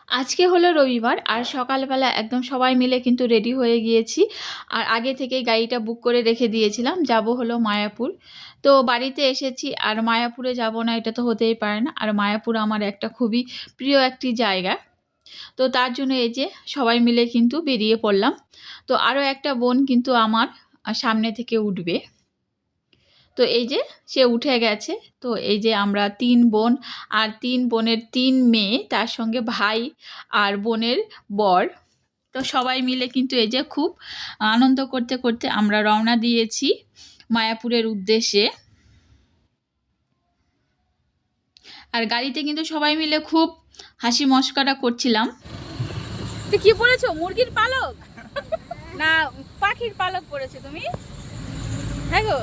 আজকে হলো রবিবার আর সকালবেলা একদম সবাই মিলে কিন্তু রেডি হয়ে গিয়েছি। আর আগে থেকেই গাড়িটা বুক করে রেখে দিয়েছিলাম, যাব হলো মায়াপুর। তো বাড়িতে এসেছি আর মায়াপুরে যাব না এটা তো হতেই পারে না। আর মায়াপুর আমার একটা খুবই প্রিয় একটি জায়গা। তো তার জন্য এই যে সবাই মিলে কিন্তু বেরিয়ে পড়লাম। তো আরও একটা বোন কিন্তু আমার সামনে থেকে উঠবে। তো এই যে সে উঠে গেছে। তো এই যে আমরা ৩ বোন আর ৩ বোনের ৩ মেয়ে, তার সঙ্গে ভাই আর বোনের বর। তো সবাই মিলে কিন্তু এই যে খুব আনন্দ করতে করতে আমরা রওনা দিয়েছি মায়াপুরের উদ্দেশ্যে। আর গাড়িতে কিন্তু সবাই মিলে খুব হাসি মশকরা করছিলাম। তো কি পড়েছো, মুরগির পালক না পাখির পালক পড়েছো তুমি? হ্যাঁ গো।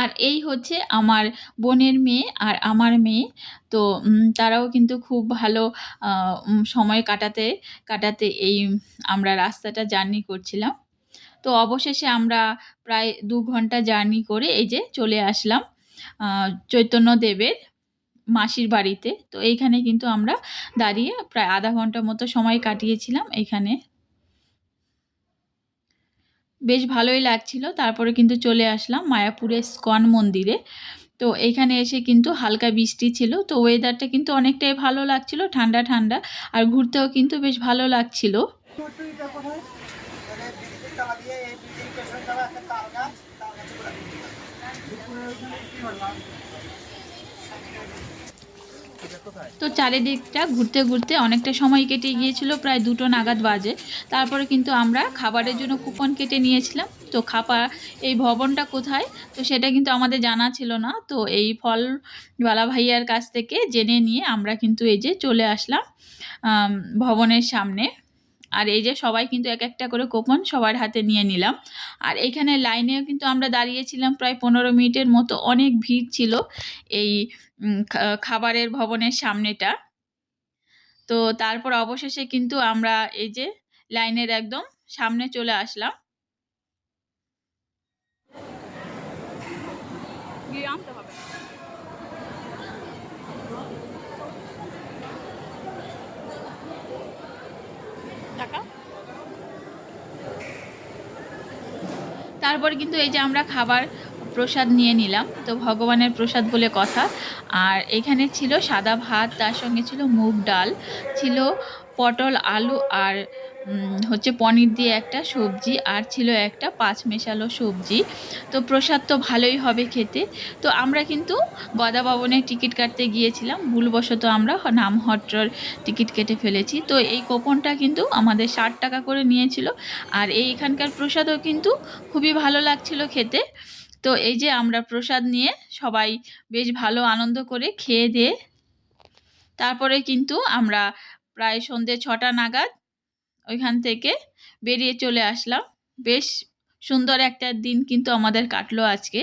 আর এই হচ্ছে আমার বোনের মেয়ে আর আমার মেয়ে। তো তারাও কিন্তু খুব ভালো সময় কাটাতে কাটাতে এই আমরা রাস্তাটা জার্নি করছিলাম। তো অবশেষে আমরা প্রায় ২ ঘন্টা জার্নি করে এই যে চলে আসলাম চৈতন্যদেবের মাসির বাড়িতে। তো এইখানে কিন্তু আমরা দাঁড়িয়ে প্রায় আধা ঘন্টার মতো সময় কাটিয়েছিলাম এইখানে। বেশ ভালোই লাগছিল। তারপরে কিন্তু চলে আসলাম মায়াপুরের ইস্কন মন্দিরে। তো এইখানে এসে কিন্তু হালকা বৃষ্টি ছিল, তো ওয়েদারটা কিন্তু অনেকটাই ভালো লাগছিল, ঠান্ডা ঠান্ডা। আর ঘুরতেও কিন্তু বেশ ভালো লাগছিল। তো চারিদিকটা ঘুরতে ঘুরতে অনেকটা সময় কেটে গিয়েছিল, প্রায় 2টো নাগাদ বাজে। তারপরে কিন্তু আমরা খাবারের জন্য কুপন কেটে নিয়েছিলাম। তো এই ভবনটা কোথায় তো সেটা কিন্তু আমাদের জানা ছিল না। তো এই ফলওয়ালা ভাইয়ার কাছ থেকে জেনে নিয়ে আমরা কিন্তু এই যে চলে আসলাম ভবনের সামনে। আর এই যে সবাই কিন্তু এক একটা করে কুপন সবার হাতে নিয়ে নিলাম। আর এইখানে লাইনেও কিন্তু আমরা দাঁড়িয়েছিলাম প্রায় 15 মিনিটের মতো, অনেক ভিড় ছিল এই খাবারের ভবনের সামনেটা। তো তারপর অবশেষে কিন্তু আমরা এই যে লাইনের একদম সামনে চলে আসলাম। তারপর কিন্তু এই যে আমরা খাবার প্রসাদ নিয়ে নিলাম। তো ভগবানের প্রসাদ বলে কথা। আর এখানে ছিল সাদা ভাত, তার সঙ্গে ছিল মুগ ডাল, ছিল পটল আলু আর হচ্ছে পনির দিয়ে একটা সবজি, আর ছিল একটা 5 মেশালো সবজি। তো প্রসাদ তো ভালোই হবে খেতে। তো আমরা কিন্তু গদা ভবনের টিকিট কাটতে গিয়েছিলাম, ভুলবশত আমরা নামহট্টর টিকিট কেটে ফেলেছি। তো এই কুপনটা কিন্তু আমাদের 60 টাকা করে নিয়েছিল। আর এখানকার প্রসাদও কিন্তু খুবই ভালো লাগছিল খেতে। তো এই যে আমরা প্রসাদ নিয়ে সবাই বেশ ভালো আনন্দ করে খেয়ে দিয়ে তারপরে কিন্তু আমরা প্রায় সন্ধ্যে 6টা নাগাদ ওইখান থেকে বেরিয়ে চলে আসলাম। বেশ সুন্দর একটা দিন কিন্তু আমাদের কাটলো আজকে।